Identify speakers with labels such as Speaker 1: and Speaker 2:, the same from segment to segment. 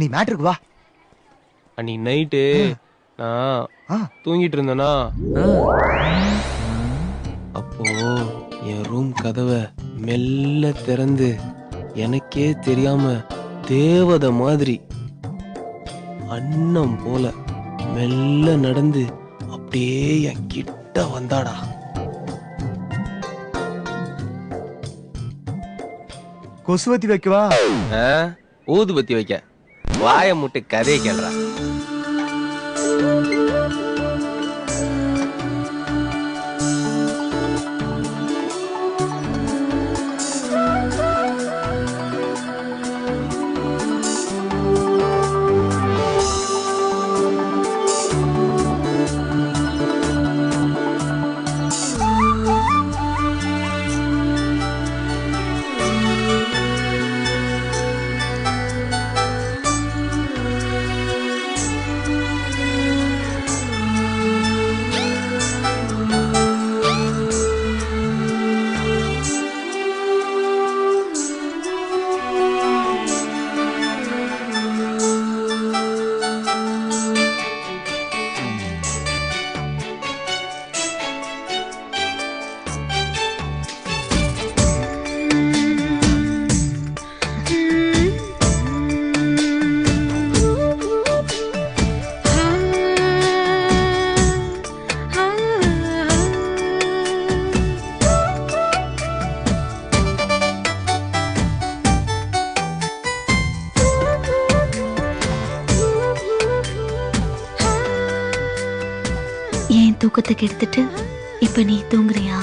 Speaker 1: நீ மேட்ருக்கு வா.
Speaker 2: அன்னைக்கு நைட்டு நான் தூங்கிட்டு இருந்தேனா, அப்போ என் ரூம் கதவை மெல்ல திறந்து எனக்கே தெரியாம தேவதை மாதிரி அன்னம் போல மெல்ல நடந்து அப்படியே என் கிட்ட வந்தாடா.
Speaker 1: கொசுவத்தி வைக்கவா?
Speaker 2: ஊதுபத்தி வைக்க. வாய முட்டு கதையை கேள்றா.
Speaker 3: தூக்கத்தை கெடுத்துட்டு இப்ப நீ தூங்குறியா?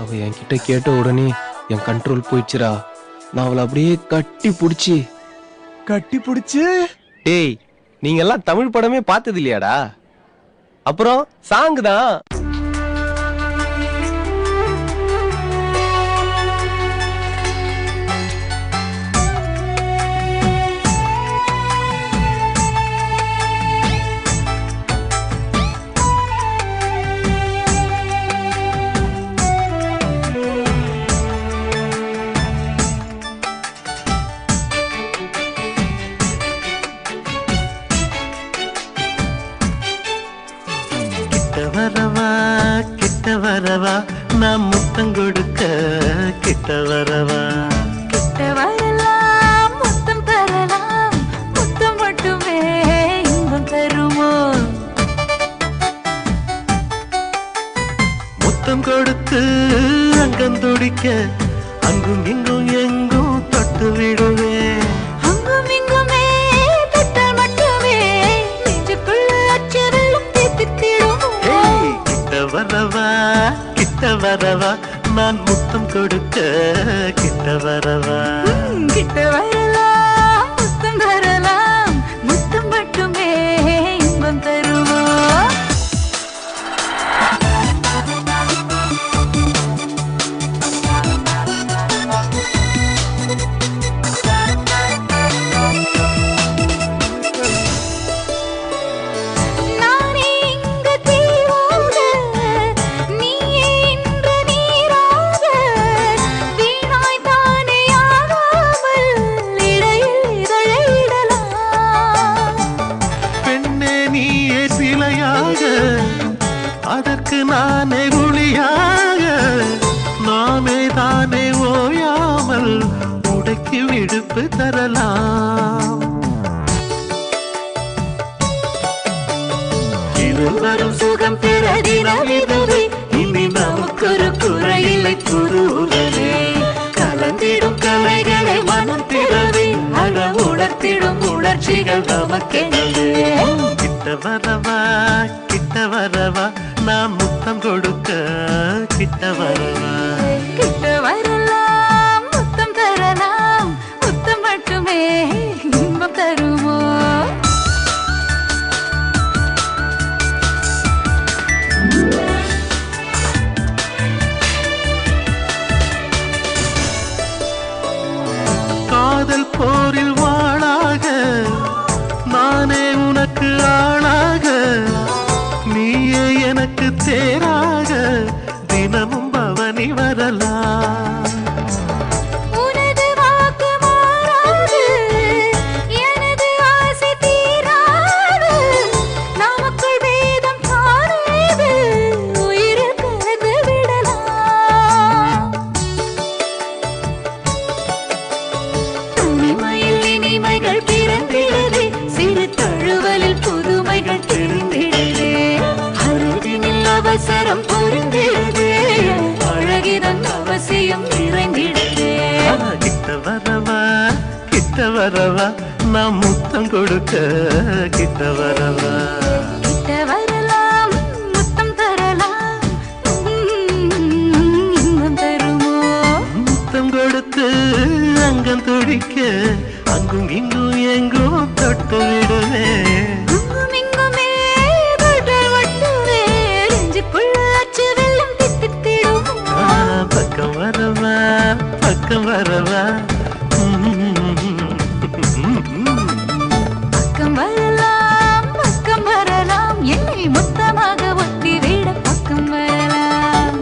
Speaker 2: அவ என்கிட்ட கேட்ட உடனே என் கண்ட்ரோல் போயிடுச்சுரா. நான் அவளை அப்படியே கட்டி புடிச்சு டேய், நீங்க எல்லாம் தமிழ் படமே பார்த்தது இல்லையாடா? அப்புறம் சாங் தான்.
Speaker 4: கிட்ட வரவா நான் முத்தம் கொடுக்க கிட்ட வரவா.
Speaker 5: கிட்ட வரலாம் முத்தம் தரலாம், முத்தம் மட்டுமே இன்பம் தருமோ.
Speaker 4: முத்தம் கொடுத்து அங்கம் துடிக்க அங்கும் இங்கும் எங்கும் தொட்டு விடுவேன்.
Speaker 5: அங்கும் இங்குமே தொட்டால் மட்டுமே நெஞ்சுக்குள்ள அச்சரலும் தீர்த்திடுமோ.
Speaker 4: கிட்ட வரவா நான் முத்தம் கொடுக்க கிட்ட வரவா.
Speaker 5: கிட்ட வரலாம் முத்தம் தரலாம், முத்தம் மட்டுமே இன்பம் தருமோ.
Speaker 4: அதற்கு நானே ஒளியாக நாமே தானே ஓயாமல் உடைக்கு விடுப்பு தரலாம். இருவரும் சுகம் பெற தினம் இதுவே, இனி நமக்கொரு குறையில்லை புது உறவே. கலந்திடும் கலைகளை மனம் திறவே, அக உணர்த்திடும் உணர்ச்சிகள் நமக்கெனவே. கிட்ட வரவா நான் முத்தம் கொடுக்க கிட்ட வரவா.
Speaker 5: கிட்ட வரலாம் முத்தம் தரலாம், முத்தம் மட்டுமே இன்பம் தருமோ.
Speaker 4: தேராக தினமும் பவனி வரலாம்.
Speaker 5: உனது வாக்கு மாறாது, எனது ஆசை தீராது. நமக்குள் வேதம் காணேது, உயிரில் கலந்து விடலாம். தனிமையில் இனிமைகள் பிறந்திடுதே, சிறு தழுவலில் புதுமைகள் தெரிந்திடுதே. அருகினில் அவசரம் புரிந்திடுதே, அழகிதன் அவசியம் நிறைந்திடுதே.
Speaker 4: கிட்ட வரவா கிட்ட வரவா நான் முத்தம் கொடுக்க கிட்ட வரவா.
Speaker 5: கிட்ட வரலாம், முத்தம் தரலாம், இன்பம் தருமோ?
Speaker 4: முத்தம் கொடுத்து அங்கம் துடிக்க அங்கும் இங்கும் எங்கும் தொட்டு விடுவேன்.
Speaker 5: அங்கும் இங்குமே தொட்டல் ஒட்டுவே, நெஞ்சுக்குள்ள அச்சு வெள்ளம் தித்தித்திடுமோ?
Speaker 4: பக்கம் வரவா பக்கம் வரவா.
Speaker 5: பக்கம் வரலாம், என்னை மொத்தமாக ஒட்டி விட பக்கம் வரலாம்.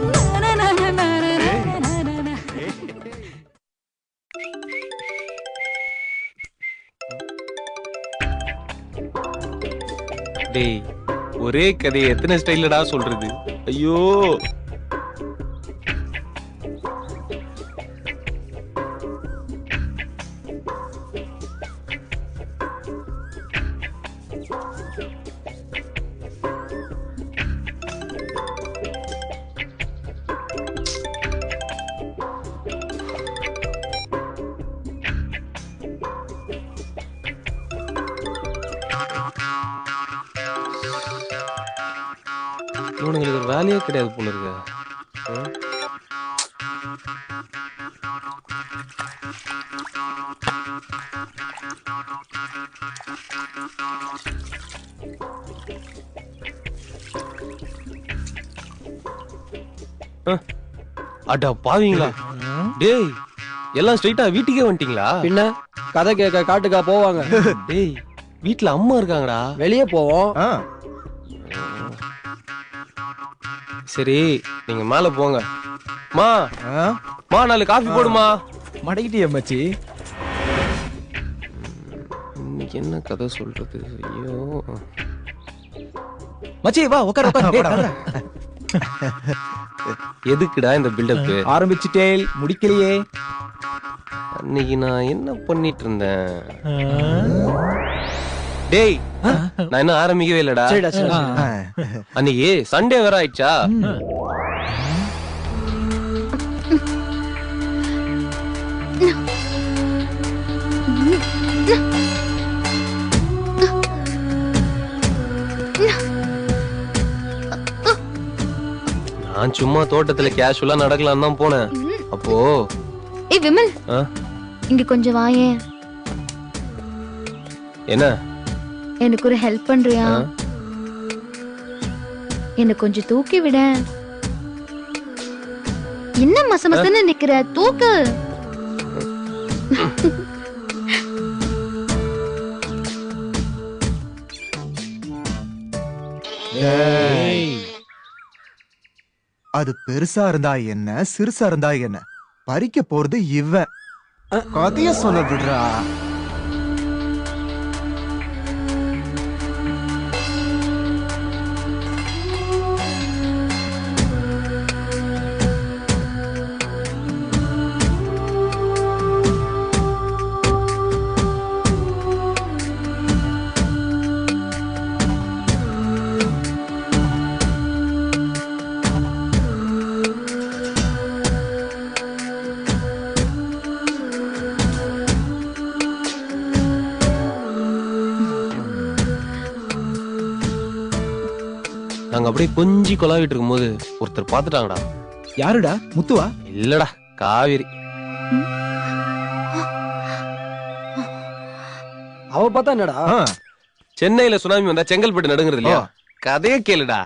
Speaker 2: டேய், ஒரே கதையை எத்தனை ஸ்டைலடா சொல்றது? ஐயோ, இவனுங்களுக்கு ஒரு வேலையே கிடையாது போல இருக்கு. அடா பாவீங்களா, டேய் எல்லாம் ஸ்ட்ரைட்டா வீட்டுக்கே வந்துட்டீங்களா?
Speaker 6: பின்ன கதை கேட்க காட்டுக்கா போவாங்க?
Speaker 2: டேய், வீட்டுல அம்மா இருக்காங்கடா.
Speaker 6: வெளியே போவோம்.
Speaker 2: சரி, நீங்க மேல போங்க. மா மா 4 காஃபி போடுமா.
Speaker 1: மடக்கிட்டிய மச்சி.
Speaker 2: இன்னைக்கு என்ன கதை சொல்றது? ஐயோ
Speaker 1: மச்சி வா உட்கார உட்கார.
Speaker 2: எதுக்குடா இந்த பில்டப்?
Speaker 1: ஆரம்பிச்சிட்டேல் முடிக்கலையே.
Speaker 2: அன்னைக்கு நான் என்ன பண்ணிட்டு இருந்தேன்? டேய், நான் என்ன ஆரம்பிக்கவே இல்லடா.
Speaker 6: சரிடா சரி.
Speaker 2: அன்னைக்கு சண்டே வேற ஆயிடுச்சா? நான் சும்மா தோட்டத்துல கேஷுவலா நடக்கலாம் தான் போனேன். அப்போ
Speaker 3: ஏய் விமல், இங்க கொஞ்சம் வாயேன்.
Speaker 2: என்ன?
Speaker 3: எனக்கு ஒரு ஹெல்ப் பண்றியா? என்ன கொஞ்சம் தூக்கி விட. என்ன மசமசன்னு நிக்கிற? தூக்கு.
Speaker 1: அது பெருசா இருந்தா என்ன, சிறுசா இருந்தா என்ன, பறிக்க போறது இவன். கதைய சொல்ல விடுறா.
Speaker 2: நாங்க அப்படியே கொஞ்சி கொலாவிட்டு இருக்கும்போது ஒருத்தர் பாத்துட்டாங்கடா.
Speaker 1: யாருடா? முத்துவா?
Speaker 2: இல்லடா, காவேரி.
Speaker 6: அவ பார்த்தா என்னடா?
Speaker 2: சென்னையில சுனாமி வந்தா செங்கல்பட்டு நடுங்கிறது இல்லையா? கதையே கேளுடா.